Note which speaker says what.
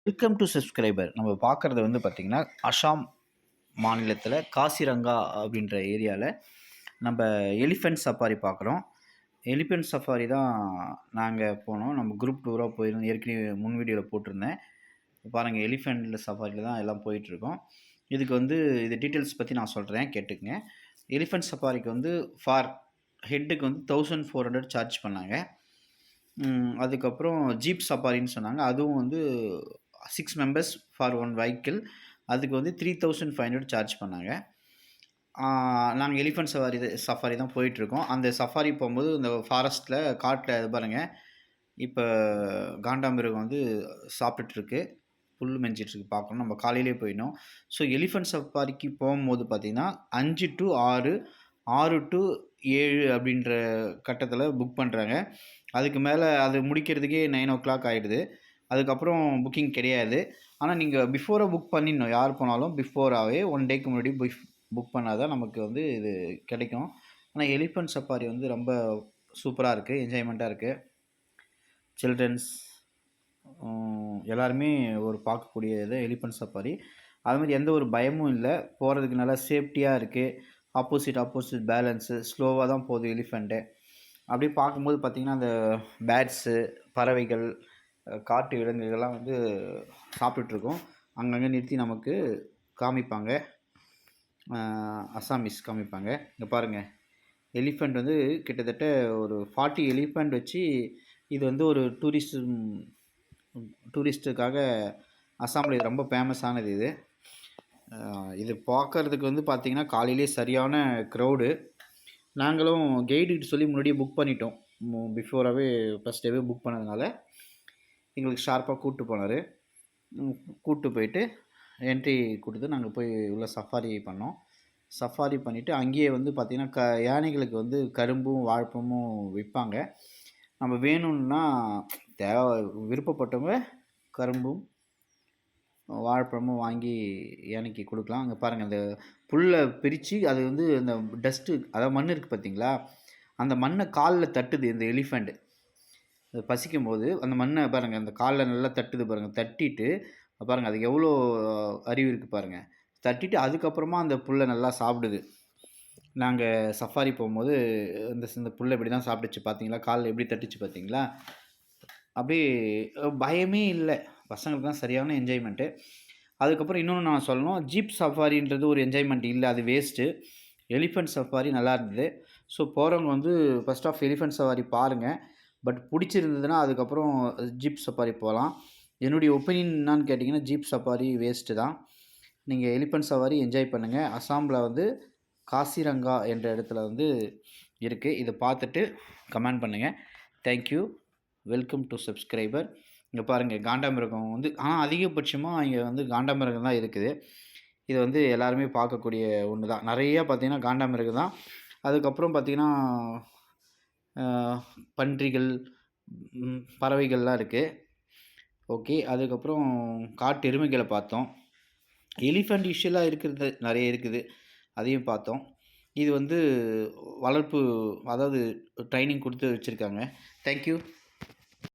Speaker 1: Welcome to subscriber. நம்ம பார்க்குறது வந்து பார்த்திங்கன்னா, அசாம் மாநிலத்தில காசிரங்கா அப்படின்ற ஏரியாவில் நம்ம எலிஃபென்ட் சஃபாரி பார்க்குறோம். எலிஃபென்ட் சஃபாரி தான் நாங்கள் போனோம். நம்ம குரூப் டூராக போயிருந்தோம். ஏற்கனவே முன் வீடியோவில் போட்டிருந்தேன். பாருங்கள், எலிஃபென்ட் சஃபாரியில் தான் எல்லாம் போயிட்டுருக்கோம். இதுக்கு வந்து இது டீட்டெயில்ஸ் பற்றி நான் சொல்கிறேன், கேட்டுக்குங்க. எலிஃபென்ட் சஃபாரிக்கு வந்து ஃபார் ஹெட்டுக்கு வந்து 1400 சார்ஜ் பண்ணாங்க. அதுக்கப்புறம் ஜீப் சஃபாரின்னு சொன்னாங்க. அதுவும் வந்து 6 மெம்பர்ஸ் ஃபார் 1 வெஹிக்கிள். அதுக்கு வந்து 3500 சார்ஜ் பண்ணாங்க. நாங்கள் எலிஃபென்ட் சஃபாரி தான் போயிட்டுருக்கோம். அந்த சஃபாரி போகும்போது இந்த ஃபாரஸ்ட்டில் காட்டில் இது பாருங்கள், இப்போ காண்டாமிருகம் வந்து சாப்பிட்டுட்ருக்கு, புல் மெஞ்சிட்ருக்கு. பார்க்கணும், நம்ம காலையிலே போயிடணும். ஸோ எலிஃபென்ட் சஃபாரிக்கு போகும்போது பார்த்திங்கன்னா 5 to 6, 6 to 7 அப்படின்ற கட்டத்தில் புக் பண்ணுறாங்க. அதுக்கு மேலே அது முடிக்கிறதுக்கே 9 o'clock ஆகிடுது. அதுக்கப்புறம் புக்கிங் கிடையாது. ஆனால் நீங்கள் பிஃபோராக புக் பண்ணிடணும். யார் போனாலும் பிஃபோராகவே 1 டேக்கு முன்னாடி புக் பண்ணால் தான் நமக்கு வந்து இது கிடைக்கும். ஆனால் எலிஃபென்ட் சஃபாரி வந்து ரொம்ப சூப்பராக இருக்குது, என்ஜாய்மெண்ட்டாக இருக்குது. சில்ட்ரன்ஸ் எல்லாருமே ஒரு பார்க்கக்கூடிய இது எலிஃபென்ட் சஃபாரி. அதுமாதிரி எந்த ஒரு பயமும் இல்லை. போகிறதுக்கு நல்லா சேஃப்டியாக இருக்குது. ஆப்போசிட் பேலன்ஸு ஸ்லோவாக தான் போகுது எலிஃபெண்ட்டு. அப்படியே பார்க்கும்போது பார்த்திங்கன்னா, அந்த பேர்ட்ஸு, பறவைகள், காட்டு விலங்குகள்லாம் வந்து சாப்பிட்டுட்ருக்கோம். அங்கங்கே நிறுத்தி நமக்கு காமிப்பாங்க, அசாமீஸ் காமிப்பாங்க. இங்கே பாருங்கள், எலிஃபெண்ட் வந்து கிட்டத்தட்ட ஒரு 40 எலிஃபெண்ட் வச்சு இது வந்து ஒரு டூரிஸ்ட்டுக்காக அசாமில் இது ரொம்ப ஃபேமஸானது. இது பார்க்குறதுக்கு வந்து பார்த்திங்கன்னா காலையிலே சரியான க்ரௌடு. நாங்களும் கைடுக்கிட்ட சொல்லி முன்னாடியே புக் பண்ணிட்டோம். பிஃபோராகவே ஃபஸ்ட் டேவே புக் பண்ணதுனால எங்களுக்கு ஷார்ப்பாக கூப்பிட்டு போனார். கூப்பிட்டு போயிட்டு என்ட்ரி கொடுத்து நாங்கள் போய் உள்ள சஃபாரி பண்ணோம். சஃபாரி பண்ணிவிட்டு அங்கேயே வந்து பார்த்திங்கன்னா யானைகளுக்கு வந்து கரும்பும் வாழைப்பழமும் விற்பாங்க. நம்ம வேணும்னா விருப்பப்பட்டவங்க கரும்பும் வாழைப்பழமும் வாங்கி யானைக்கு கொடுக்கலாம். அங்கே பாருங்கள், அந்த புல்லை பிரித்து அது வந்து அந்த டஸ்ட்டு, அதாவது மண் இருக்குது பார்த்திங்களா, அந்த மண்ணை காலில் தட்டுது இந்த எலிஃபெண்ட். அது பசிக்கும் போது அந்த மண்ணை பாருங்கள், அந்த காலில் நல்லா தட்டுது பாருங்கள். தட்டிட்டு பாருங்கள், அதுக்கு எவ்வளோ அறிவு இருக்குது பாருங்கள். தட்டிட்டு அதுக்கப்புறமா அந்த புல்லை நல்லா சாப்பிடுது. நாங்கள் சஃபாரி போகும்போது இந்த புல்லை இப்படி தான் சாப்பிட்டுச்சு பார்த்தீங்களா, காலில் எப்படி தட்டுச்சு பார்த்தீங்களா. அப்படியே பயமே இல்லை. பசங்களுக்கு தான் சரியான என்ஜாய்மெண்ட்டு. அதுக்கப்புறம் இன்னொன்று நான் சொல்லணும், ஜீப் சஃபாரின்றது ஒரு என்ஜாய்மெண்ட் இல்லை, அது வேஸ்ட்டு. எலிஃபென்ட் சஃபாரி நல்லா இருந்தது. ஸோ போகிறவங்க வந்து ஃபஸ்ட் ஆஃப் எலிஃபென்ட் சஃபாரி பாருங்கள். பட் பிடிச்சிருந்ததுன்னா அதுக்கப்புறம் ஜீப் சஃபாரி போகலாம். என்னுடைய ஒப்பீனியன் என்னான்னு கேட்டிங்கன்னா, ஜீப் சஃபாரி வேஸ்ட்டு தான். நீங்கள் எலிஃபென்ட் சஃபாரி என்ஜாய் பண்ணுங்கள். அசாமில் வந்து காசிரங்கா என்ற இடத்துல வந்து இருக்குது. இதை பார்த்துட்டு கமெண்ட் பண்ணுங்கள். தேங்க்யூ. Welcome to subscriber. இங்கே பாருங்கள், காண்டாமிருகம் வந்து அதிகபட்சமாக இங்கே வந்து காண்டாமிருகம் தான் இருக்குது. இது வந்து எல்லாருமே பார்க்கக்கூடிய ஒன்று தான். நிறையா பார்த்திங்கன்னா காண்டாமிருகம் தான். அதுக்கப்புறம் பார்த்திங்கன்னா பன்றிகள், பறவைகள்லாம் இருக்குது. ஓகே. அதுக்கப்புறம் காட்டு எருமைகளை பார்த்தோம். எலிஃபெண்ட் யூஷுவலாக இருக்கிறது நிறைய இருக்குது, அதையும் பார்த்தோம். இது வந்து வளர்ப்பு, அதாவது ட்ரைனிங் கொடுத்து வச்சுருக்காங்க. தேங்க்யூ.